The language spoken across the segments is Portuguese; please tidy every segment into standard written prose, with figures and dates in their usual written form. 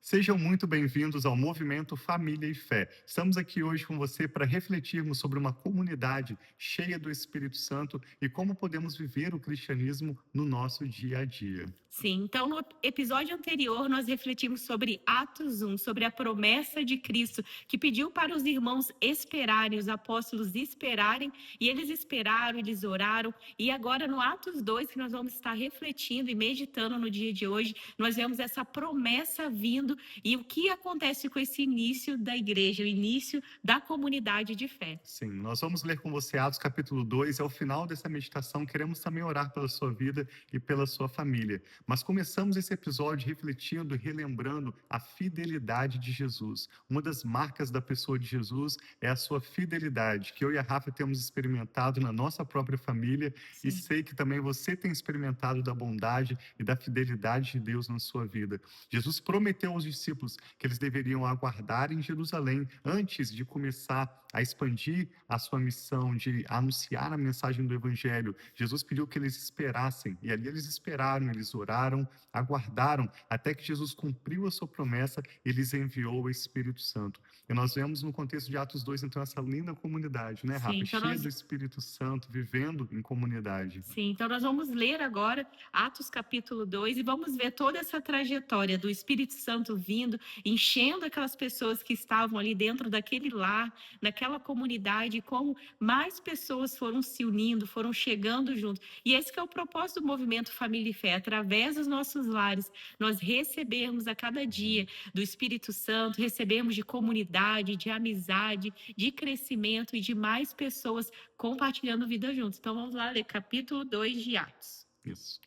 Sejam muito bem-vindos ao Movimento Família e Fé. Estamos aqui hoje com você para refletirmos sobre uma comunidade cheia do Espírito Santo e como podemos viver o cristianismo no nosso dia a dia. Sim, então no episódio anterior nós refletimos sobre Atos 1, sobre a promessa de Cristo, que pediu para os irmãos esperarem, os apóstolos esperarem, e eles esperaram, eles oraram, e agora no Atos 2, que nós vamos estar refletindo e meditando no dia de hoje, nós vemos essa promessa vindo e o que acontece com esse início da igreja, o início da comunidade de fé. Sim, nós vamos ler com você Atos capítulo 2 e ao final dessa meditação queremos também orar pela sua vida e pela sua família. Mas começamos esse episódio refletindo e relembrando a fidelidade de Jesus. Uma das marcas da pessoa de Jesus é a sua fidelidade, que eu e a Rafa temos experimentado na nossa própria família e Sim. sei que também você tem experimentado da bondade e da fidelidade de Deus na sua vida. Jesus prometeu aos discípulos que eles deveriam aguardar em Jerusalém antes de começar a expandir a sua missão de anunciar a mensagem do Evangelho. Jesus pediu que eles esperassem, e ali eles esperaram, eles oraram, aguardaram, até que Jesus cumpriu a sua promessa e lhes enviou o Espírito Santo. E nós vemos no contexto de Atos 2, então, essa linda comunidade, né, Sim, Rafa? então Cheia nós do Espírito Santo, vivendo em comunidade. Sim, então nós vamos ler agora Atos capítulo 2 e vamos ver toda essa trajetória do Espírito Santo vindo, enchendo aquelas pessoas que estavam ali dentro daquele lar, naquela comunidade, e como mais pessoas foram se unindo, foram chegando junto. E esse que é o propósito do movimento Família e Fé, através dos nossos lares, nós recebermos a cada dia do Espírito Santo, recebemos de comunidade, de amizade, de crescimento e de mais pessoas compartilhando vida juntos. Então vamos lá ler capítulo 2 de Atos. Isso.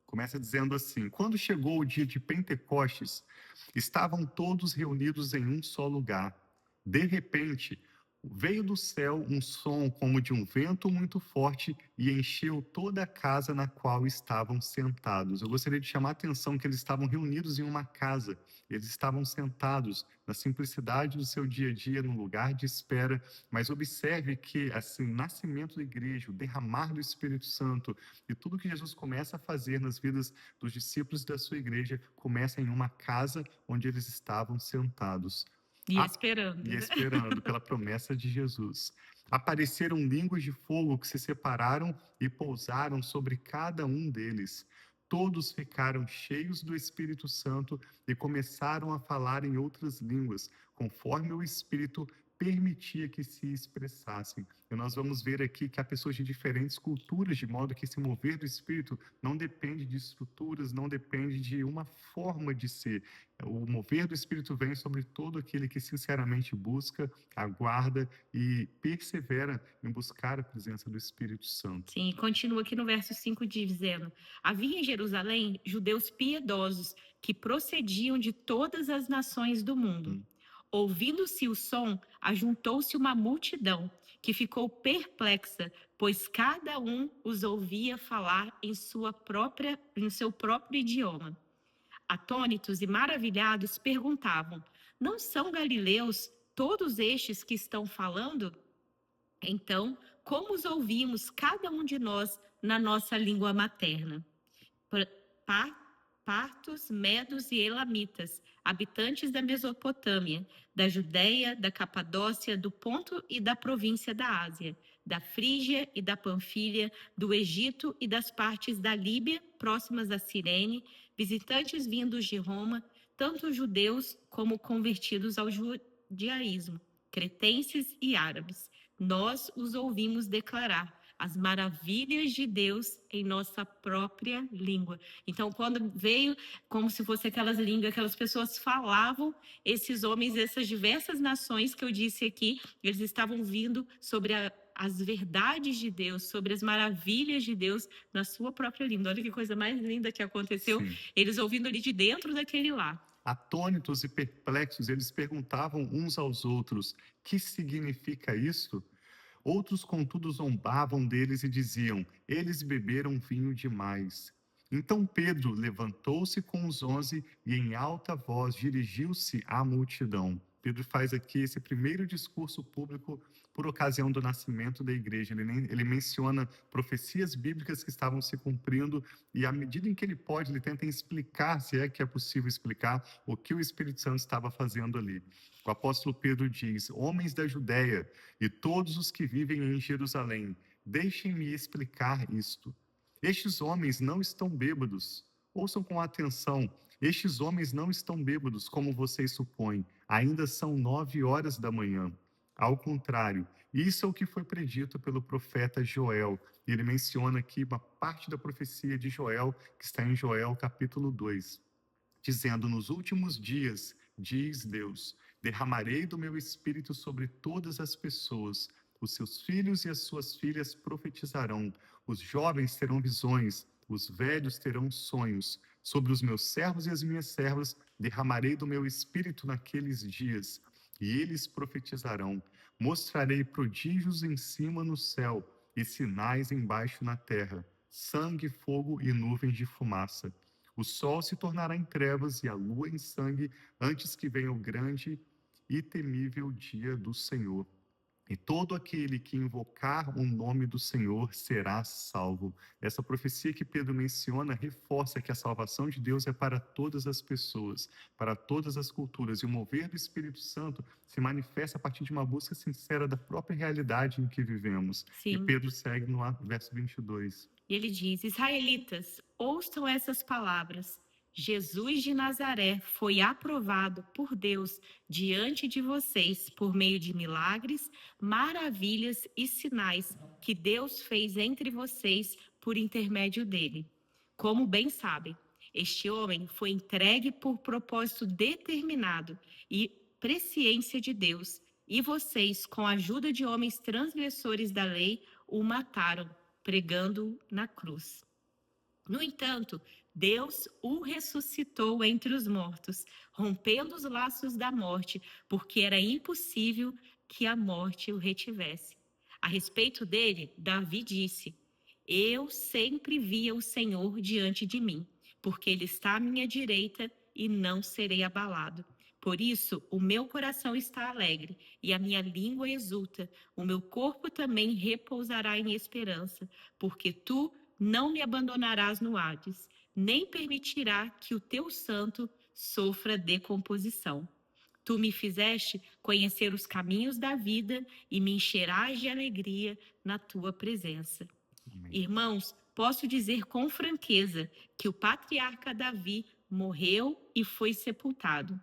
Começa dizendo assim: quando chegou o dia de Pentecostes, estavam todos reunidos em um só lugar. De repente, veio do céu um som como de um vento muito forte e encheu toda a casa na qual estavam sentados. Eu gostaria de chamar a atenção que eles estavam reunidos em uma casa. Eles estavam sentados na simplicidade do seu dia a dia, no lugar de espera. Mas observe que, assim, o nascimento da igreja, o derramar do Espírito Santo e tudo que Jesus começa a fazer nas vidas dos discípulos da sua igreja começa em uma casa onde eles estavam sentados. E A- esperando, e né? esperando pela promessa de Jesus. Apareceram línguas de fogo que se separaram e pousaram sobre cada um deles. Todos ficaram cheios do Espírito Santo e começaram a falar em outras línguas, conforme o Espírito permitia que se expressassem. E nós vamos ver aqui que há pessoas de diferentes culturas, de modo que esse mover do Espírito não depende de estruturas, não depende de uma forma de ser. O mover do Espírito vem sobre todo aquele que sinceramente busca, aguarda e persevera em buscar a presença do Espírito Santo. Sim, continua aqui no verso 5 dizendo: havia em Jerusalém judeus piedosos que procediam de todas as nações do mundo. Hum. Ouvindo-se o som, ajuntou-se uma multidão que ficou perplexa, pois cada um os ouvia falar em seu próprio idioma. Atônitos e maravilhados perguntavam: não são galileus todos estes que estão falando? Então, como os ouvimos, cada um de nós, na nossa língua materna? Pa- Partos, medos e elamitas, habitantes da Mesopotâmia, da Judéia, da Capadócia, do Ponto e da província da Ásia, da Frígia e da Panfilha, do Egito e das partes da Líbia, próximas a Cirene, visitantes vindos de Roma, tanto judeus como convertidos ao judaísmo, cretenses e árabes. Nós os ouvimos declarar as maravilhas de Deus em nossa própria língua. Então, quando veio, como se fosse aquelas línguas, aquelas pessoas falavam, esses homens, essas diversas nações que eu disse aqui, eles estavam vindo sobre as verdades de Deus, sobre as maravilhas de Deus na sua própria língua. Olha que coisa mais linda que aconteceu, Sim. eles ouvindo ali de dentro daquele lar. Atônitos e perplexos, eles perguntavam uns aos outros: que significa isso? Outros, contudo, zombavam deles e diziam: eles beberam vinho demais. Então Pedro levantou-se com os 11 e, em alta voz, dirigiu-se à multidão. Pedro faz aqui esse primeiro discurso público por ocasião do nascimento da igreja. Ele menciona profecias bíblicas que estavam se cumprindo e, à medida em que ele pode, ele tenta explicar, se é que é possível explicar, o que o Espírito Santo estava fazendo ali. O apóstolo Pedro diz: homens da Judéia e todos os que vivem em Jerusalém, deixem-me explicar isto. Estes homens não estão bêbados. Ouçam com atenção. Estes homens não estão bêbados, como vocês supõem. Ainda são 9 horas da manhã. Ao contrário, isso é o que foi predito pelo profeta Joel. Ele menciona aqui uma parte da profecia de Joel, que está em Joel capítulo 2, dizendo: nos últimos dias, diz Deus, derramarei do meu espírito sobre todas as pessoas. Os seus filhos e as suas filhas profetizarão. Os jovens terão visões. Os velhos terão sonhos. Sobre os meus servos e as minhas servas derramarei do meu espírito naqueles dias, e eles profetizarão. Mostrarei prodígios em cima no céu e sinais embaixo na terra: sangue, fogo e nuvens de fumaça. O sol se tornará em trevas e a lua em sangue, antes que venha o grande e temível dia do Senhor. E todo aquele que invocar o nome do Senhor será salvo. Essa profecia que Pedro menciona reforça que a salvação de Deus é para todas as pessoas, para todas as culturas. E o mover do Espírito Santo se manifesta a partir de uma busca sincera da própria realidade em que vivemos. E Sim. Pedro segue no verso 22. E ele diz: israelitas, ouçam essas palavras. Jesus de Nazaré foi aprovado por Deus diante de vocês por meio de milagres, maravilhas e sinais que Deus fez entre vocês por intermédio dele. Como bem sabem, este homem foi entregue por propósito determinado e presciência de Deus, e vocês, com a ajuda de homens transgressores da lei, o mataram, pregando-o na cruz. No entanto, Deus o ressuscitou entre os mortos, rompendo os laços da morte, porque era impossível que a morte o retivesse. A respeito dele, Davi disse: eu sempre via o Senhor diante de mim, porque ele está à minha direita e não serei abalado. Por isso, o meu coração está alegre e a minha língua exulta. O meu corpo também repousará em esperança, porque tu não me abandonarás no Hades, nem permitirá que o teu santo sofra decomposição. Tu me fizeste conhecer os caminhos da vida e me encherás de alegria na tua presença. Amém. Irmãos, posso dizer com franqueza que o patriarca Davi morreu e foi sepultado.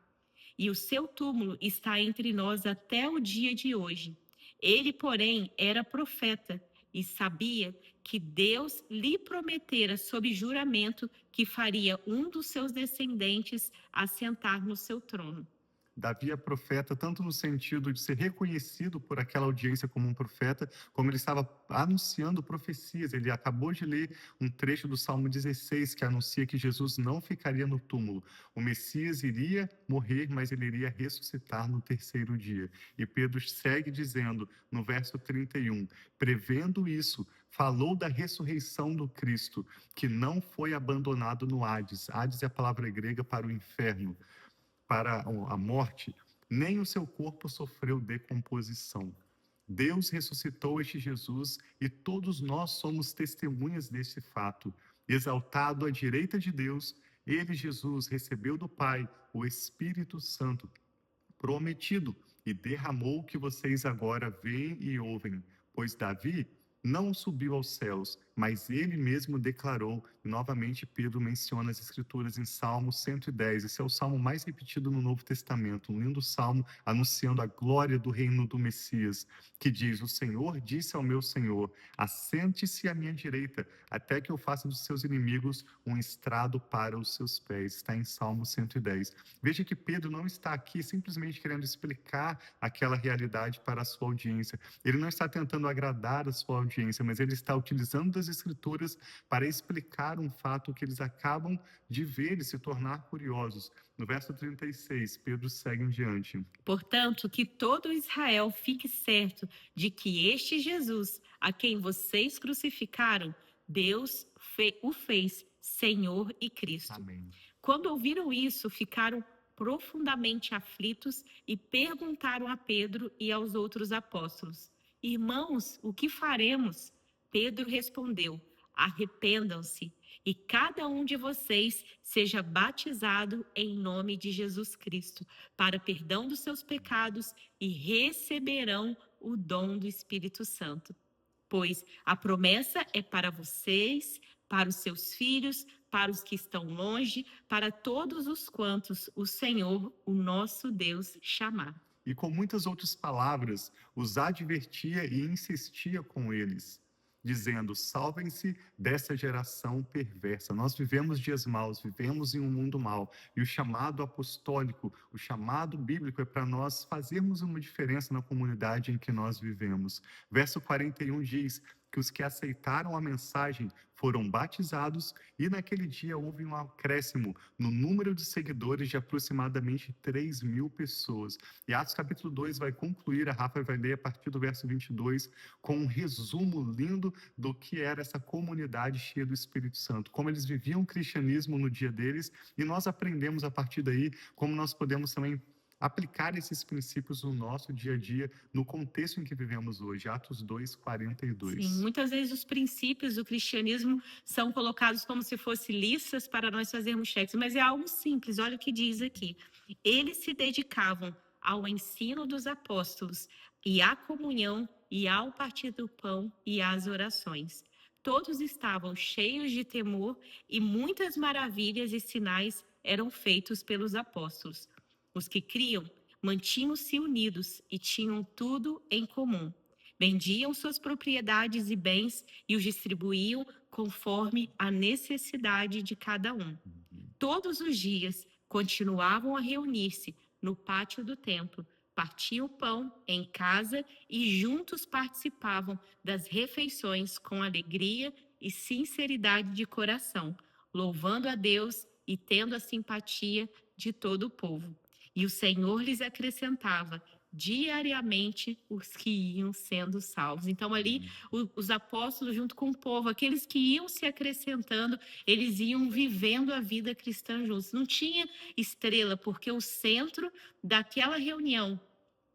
E o seu túmulo está entre nós até o dia de hoje. Ele, porém, era profeta e sabia que Deus lhe prometera sob juramento que faria um dos seus descendentes assentar no seu trono. Davi é profeta tanto no sentido de ser reconhecido por aquela audiência como um profeta, como ele estava anunciando profecias. Ele acabou de ler um trecho do Salmo 16 que anuncia que Jesus não ficaria no túmulo. O Messias iria morrer, mas ele iria ressuscitar no terceiro dia. E Pedro segue dizendo no verso 31, prevendo isso, falou da ressurreição do Cristo, que não foi abandonado no Hades. Hades é a palavra grega para o inferno, para a morte, nem o seu corpo sofreu decomposição. Deus ressuscitou este Jesus e todos nós somos testemunhas desse fato. Exaltado à direita de Deus, ele, Jesus, recebeu do Pai o Espírito Santo prometido e derramou o que vocês agora veem e ouvem. Pois Davi não subiu aos céus, mas ele mesmo declarou, e novamente Pedro menciona as escrituras em Salmo 110. Esse é o salmo mais repetido no Novo Testamento, um lindo salmo anunciando a glória do reino do Messias, que diz: o Senhor disse ao meu Senhor, assente-se à minha direita, até que eu faça dos seus inimigos um estrado para os seus pés. Está em Salmo 110. Veja que Pedro não está aqui simplesmente querendo explicar aquela realidade para a sua audiência. Ele não está tentando agradar a sua audiência, mas ele está utilizando das Escrituras para explicar um fato que eles acabam de ver e se tornar curiosos. No verso 36, Pedro segue em diante. Portanto, que todo Israel fique certo de que este Jesus, a quem vocês crucificaram, Deus o fez Senhor e Cristo. Amém. Quando ouviram isso, ficaram profundamente aflitos e perguntaram a Pedro e aos outros apóstolos: Irmãos, o que faremos? Pedro respondeu: Arrependam-se e cada um de vocês seja batizado em nome de Jesus Cristo, para perdão dos seus pecados, e receberão o dom do Espírito Santo. Pois a promessa é para vocês, para os seus filhos, para os que estão longe, para todos os quantos o Senhor, o nosso Deus, chamar. E com muitas outras palavras, os advertia e insistia com eles, dizendo: salvem-se dessa geração perversa. Nós vivemos dias maus, vivemos em um mundo mau, e o chamado apostólico, o chamado bíblico é para nós fazermos uma diferença na comunidade em que nós vivemos. Verso 41 diz que os que aceitaram a mensagem foram batizados, e naquele dia houve um acréscimo no número de seguidores de aproximadamente 3.000 pessoas. E Atos capítulo 2 vai concluir, a Rafa vai ler a partir do verso 22, com um resumo lindo do que era essa comunidade cheia do Espírito Santo, como eles viviam o cristianismo no dia deles, e nós aprendemos a partir daí como nós podemos também aplicar esses princípios no nosso dia a dia, no contexto em que vivemos hoje. Atos 2, 42. Sim, muitas vezes os princípios do cristianismo são colocados como se fossem listas para nós fazermos cheques, mas é algo simples, olha o que diz aqui. Eles se dedicavam ao ensino dos apóstolos e à comunhão e ao partir do pão e às orações. Todos estavam cheios de temor e muitas maravilhas e sinais eram feitos pelos apóstolos. Os que criam mantinham-se unidos e tinham tudo em comum. Vendiam suas propriedades e bens e os distribuíam conforme a necessidade de cada um. Todos os dias continuavam a reunir-se no pátio do templo, partiam o pão em casa e juntos participavam das refeições com alegria e sinceridade de coração, louvando a Deus e tendo a simpatia de todo o povo. E o Senhor lhes acrescentava diariamente os que iam sendo salvos. Então ali os apóstolos junto com o povo, aqueles que iam se acrescentando, eles iam vivendo a vida cristã juntos. Não tinha estrela, porque o centro daquela reunião,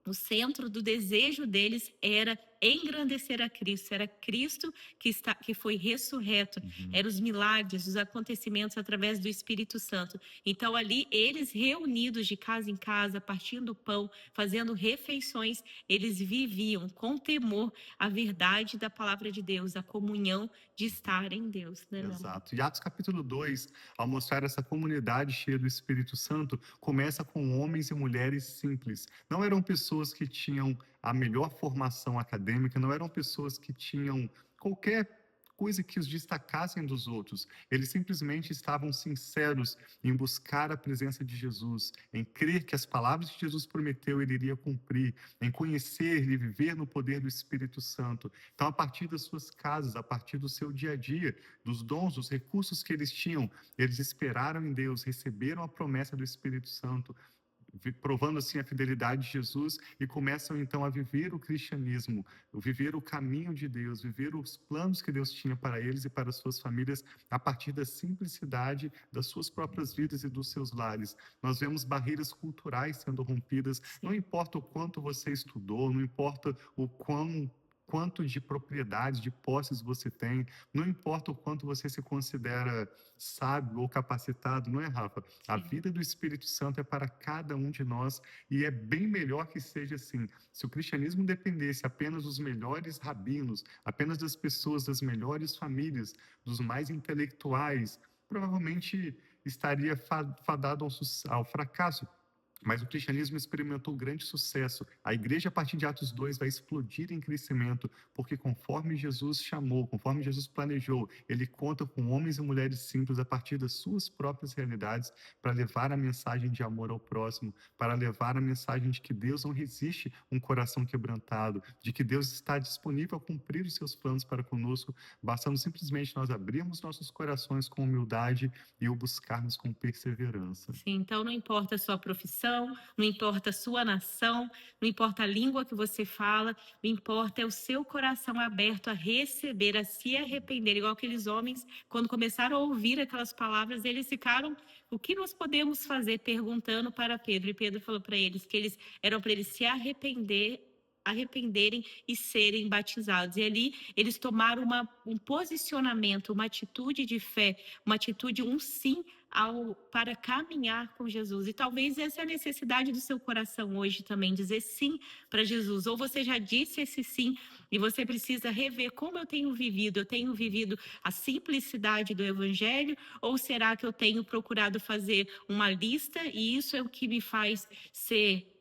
o centro do desejo deles era engrandecer a Cristo, era Cristo que foi ressurreto, eram os milagres, os acontecimentos através do Espírito Santo. Então ali, eles reunidos de casa em casa, partindo o pão, fazendo refeições, eles viviam com temor a verdade da palavra de Deus, a comunhão de estar em Deus. Né, Exato. E Atos capítulo 2, ao mostrar essa comunidade cheia do Espírito Santo, começa com homens e mulheres simples. Não eram pessoas que tinham a melhor formação acadêmica, não eram pessoas que tinham qualquer coisa que os destacassem dos outros. Eles simplesmente estavam sinceros em buscar a presença de Jesus, em crer que as palavras que Jesus prometeu ele iria cumprir, em conhecer e viver no poder do Espírito Santo. Então, a partir das suas casas, a partir do seu dia a dia, dos dons, dos recursos que eles tinham, eles esperaram em Deus, receberam a promessa do Espírito Santo, provando assim a fidelidade de Jesus, e começam então a viver o cristianismo, viver o caminho de Deus, viver os planos que Deus tinha para eles e para suas famílias a partir da simplicidade das suas próprias vidas e dos seus lares. Nós vemos barreiras culturais sendo rompidas. Não importa o quanto você estudou, não importa o quanto de propriedades, de posses você tem, não importa o quanto você se considera sábio ou capacitado, não é, Rafa? A vida do Espírito Santo é para cada um de nós, e é bem melhor que seja assim. Se o cristianismo dependesse apenas dos melhores rabinos, apenas das pessoas das melhores famílias, dos mais intelectuais, provavelmente estaria fadado ao fracasso. Mas o cristianismo experimentou grande sucesso. A igreja, a partir de Atos 2, vai explodir em crescimento, porque conforme Jesus chamou, conforme Jesus planejou, ele conta com homens e mulheres simples a partir das suas próprias realidades para levar a mensagem de amor ao próximo, para levar a mensagem de que Deus não resiste um coração quebrantado, de que Deus está disponível a cumprir os seus planos para conosco, bastando simplesmente nós abrirmos nossos corações com humildade e o buscarmos com perseverança. Sim, então não importa a sua profissão, geração, não importa a sua nação, não importa a língua que você fala, não importa é o seu coração aberto a receber, a se arrepender, igual aqueles homens, quando começaram a ouvir aquelas palavras, eles ficaram, o que nós podemos fazer? Perguntando para Pedro, e Pedro falou para eles que eles eram para eles se arrependerem e serem batizados. E ali eles tomaram um posicionamento, uma atitude de fé, uma atitude, um sim para caminhar com Jesus. E talvez essa é a necessidade do seu coração hoje também, dizer sim para Jesus. Ou você já disse esse sim e você precisa rever como eu tenho vivido a simplicidade do evangelho, ou será que eu tenho procurado fazer uma lista e isso é o que me faz ser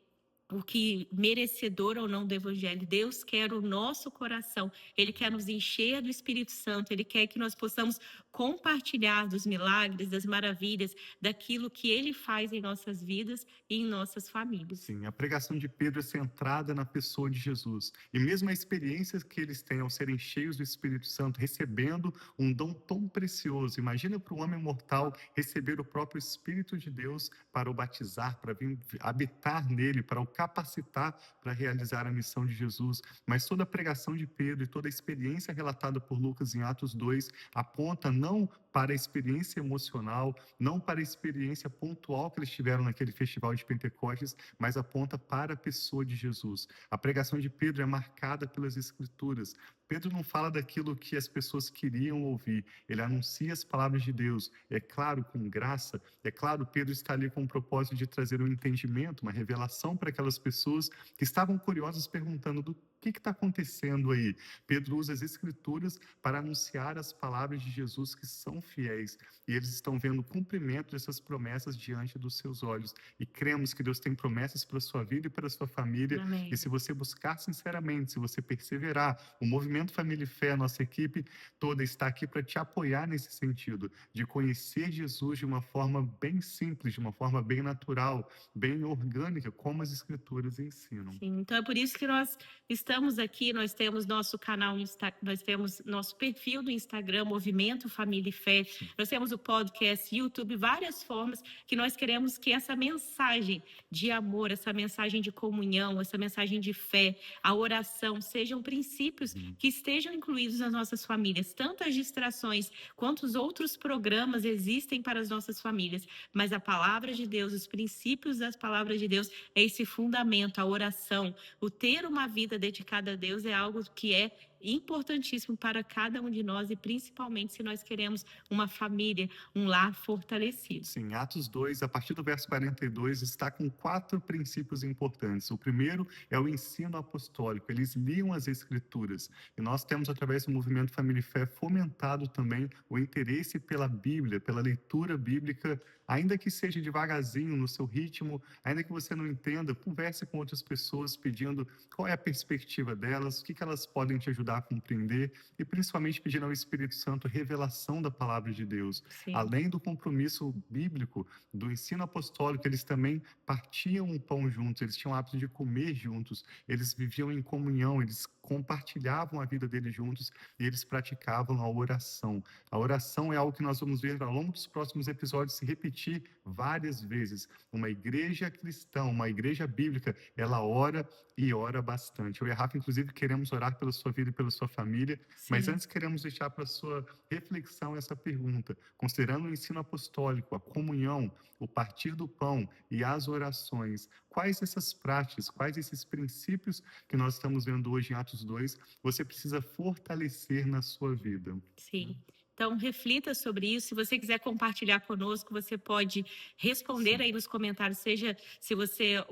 o que merecedor ou não do evangelho? Deus quer o nosso coração, Ele quer nos encher do Espírito Santo, Ele quer que nós possamos compartilhar dos milagres, das maravilhas, daquilo que Ele faz em nossas vidas e em nossas famílias. Sim, a pregação de Pedro é centrada na pessoa de Jesus. E mesmo a experiência que eles têm ao serem cheios do Espírito Santo, recebendo um dom tão precioso. Imagina para um homem mortal receber o próprio Espírito de Deus para o batizar, para vir habitar nele, para o capacitar para realizar a missão de Jesus. Mas toda a pregação de Pedro e toda a experiência relatada por Lucas em Atos 2 aponta não para a experiência emocional, não para a experiência pontual que eles tiveram naquele festival de Pentecostes, mas aponta para a pessoa de Jesus. A pregação de Pedro é marcada pelas Escrituras. Pedro não fala daquilo que as pessoas queriam ouvir, ele anuncia as palavras de Deus. É claro, com graça, é claro, Pedro está ali com o propósito de trazer um entendimento, uma revelação para aquelas pessoas que estavam curiosas, perguntando do que está acontecendo aí. Pedro usa as Escrituras para anunciar as palavras de Jesus que são fiéis, e eles estão vendo o cumprimento dessas promessas diante dos seus olhos. E cremos que Deus tem promessas para a sua vida e para a sua família. Amém. E se você buscar sinceramente, se você perseverar, o Movimento Família e Fé, a nossa equipe toda está aqui para te apoiar nesse sentido, de conhecer Jesus de uma forma bem simples, de uma forma bem natural, bem orgânica, como as Escrituras ensinam. Sim, então é por isso que nós estamos aqui, nós temos nosso canal, nós temos nosso perfil do Instagram, Movimento Família e Fé, nós temos o podcast, YouTube, várias formas que nós queremos que essa mensagem de amor, essa mensagem de comunhão, essa mensagem de fé, a oração, sejam princípios que estejam incluídos nas nossas famílias. Tanto as distrações quanto os outros programas existem para as nossas famílias, mas a palavra de Deus, os princípios das palavras de Deus é esse fundamento, a oração, o ter uma vida dedicada a Deus é algo que é importantíssimo para cada um de nós e principalmente se nós queremos uma família, um lar fortalecido. Sim, Atos 2, a partir do verso 42, está com 4 princípios importantes. O primeiro é o ensino apostólico, eles liam as Escrituras. E nós temos, através do Movimento Família e Fé, fomentado também o interesse pela Bíblia, pela leitura bíblica, ainda que seja devagarzinho, no seu ritmo, ainda que você não entenda, converse com outras pessoas pedindo qual é a perspectiva delas, o que elas podem te ajudar a compreender e principalmente pedindo ao Espírito Santo revelação da palavra de Deus. Sim. Além do compromisso bíblico, do ensino apostólico, eles também partiam o pão juntos, eles tinham o hábito de comer juntos, eles viviam em comunhão, eles compartilhavam a vida deles juntos e eles praticavam a oração. A oração é algo que nós vamos ver ao longo dos próximos episódios se repetir várias vezes. Uma igreja cristã, uma igreja bíblica, ela ora e ora bastante. Eu e a Rafa, inclusive, queremos orar pela sua vida e pela sua família, mas Sim. antes queremos deixar para a sua reflexão essa pergunta. Considerando o ensino apostólico, a comunhão, o partir do pão e as orações, quais essas práticas, quais esses princípios que nós estamos vendo hoje em Atos 2, você precisa fortalecer na sua vida? Sim. Então, reflita sobre isso. Se você quiser compartilhar conosco, você pode responder aí nos comentários, seja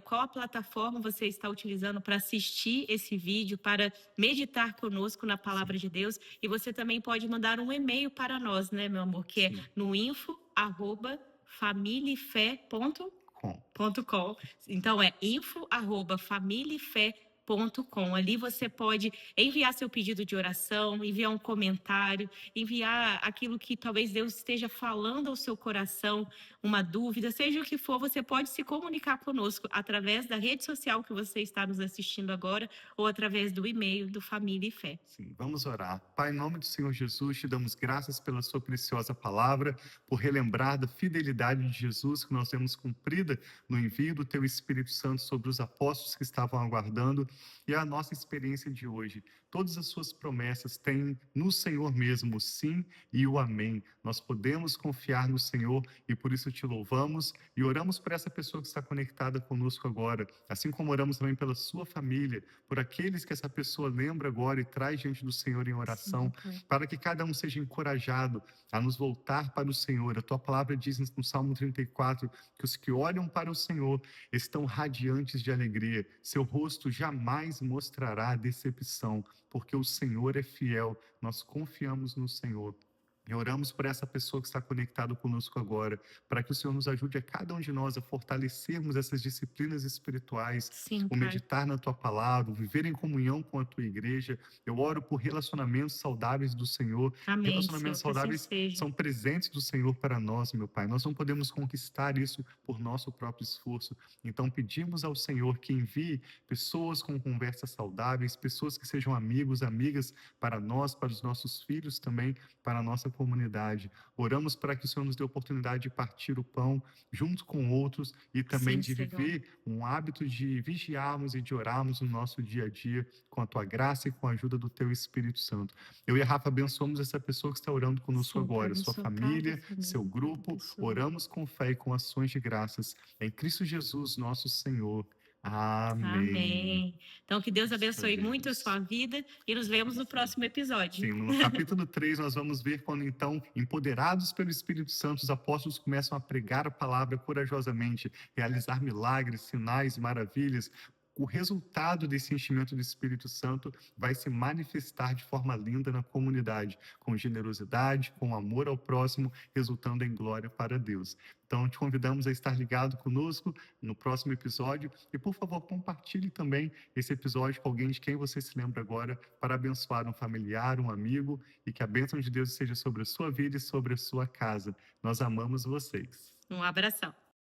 qual a plataforma você está utilizando para assistir esse vídeo, para meditar conosco na palavra de Deus. E você também pode mandar um e-mail para nós, né, meu amor? Que é no info@familiefé.com. Então é info@familiefé.com. Ali você pode enviar seu pedido de oração, enviar um comentário, enviar aquilo que talvez Deus esteja falando ao seu coração, uma dúvida, seja o que for, você pode se comunicar conosco através da rede social que você está nos assistindo agora ou através do e-mail do Família e Fé. Sim, vamos orar. Pai, em nome do Senhor Jesus, te damos graças pela sua preciosa palavra, por relembrar da fidelidade de Jesus que nós temos cumprida no envio do teu Espírito Santo sobre os apóstolos que estavam aguardando e a nossa experiência de hoje. Todas as suas promessas têm no Senhor mesmo o sim e o amém. Nós podemos confiar no Senhor e por isso te louvamos e oramos por essa pessoa que está conectada conosco agora, assim como oramos também pela sua família, por aqueles que essa pessoa lembra agora e traz diante do Senhor em oração, Sim, Pai. para que cada um seja encorajado a nos voltar para o Senhor. A tua palavra diz no Salmo 34 que os que olham para o Senhor estão radiantes de alegria. Seu rosto jamais mostrará decepção, porque o Senhor é fiel. Nós confiamos no Senhor. E oramos por essa pessoa que está conectada conosco agora, para que o Senhor nos ajude a cada um de nós a fortalecermos essas disciplinas espirituais, Sim, o Pai. meditar na tua palavra, o viver em comunhão com a tua igreja. Eu oro por relacionamentos saudáveis do Senhor. Amém, Relacionamentos Senhor, que assim saudáveis seja. são presentes do Senhor para nós, meu Pai. Nós não podemos conquistar isso por nosso próprio esforço. Então pedimos ao Senhor que envie pessoas com conversas saudáveis, pessoas que sejam amigos, amigas para nós, para os nossos filhos também, para a nossa comunidade. Oramos para que o Senhor nos dê a oportunidade de partir o pão junto com outros e também Sim, de Senhor. viver um hábito de vigiarmos e de orarmos no nosso dia a dia com a tua graça e com a ajuda do teu Espírito Santo. Eu e a Rafa abençoamos essa pessoa que está orando conosco Sim, Pai, agora, sua abençoa cada família, seu família, cada grupo. pessoa. Oramos com fé e com ações de graças em Cristo Jesus, nosso Senhor. Amém. Amém. Então, que Deus Graças a abençoe muito a Deus. sua vida e nos vemos no próximo episódio. Sim, no capítulo 3 nós vamos ver quando então, empoderados pelo Espírito Santo, os apóstolos começam a pregar a palavra corajosamente, realizar milagres, sinais, maravilhas. O resultado desse enchimento do Espírito Santo vai se manifestar de forma linda na comunidade, com generosidade, com amor ao próximo, resultando em glória para Deus. Então, te convidamos a estar ligado conosco no próximo episódio e, por favor, compartilhe também esse episódio com alguém de quem você se lembra agora para abençoar um familiar, um amigo e que a bênção de Deus seja sobre a sua vida e sobre a sua casa. Nós amamos vocês. Um abração.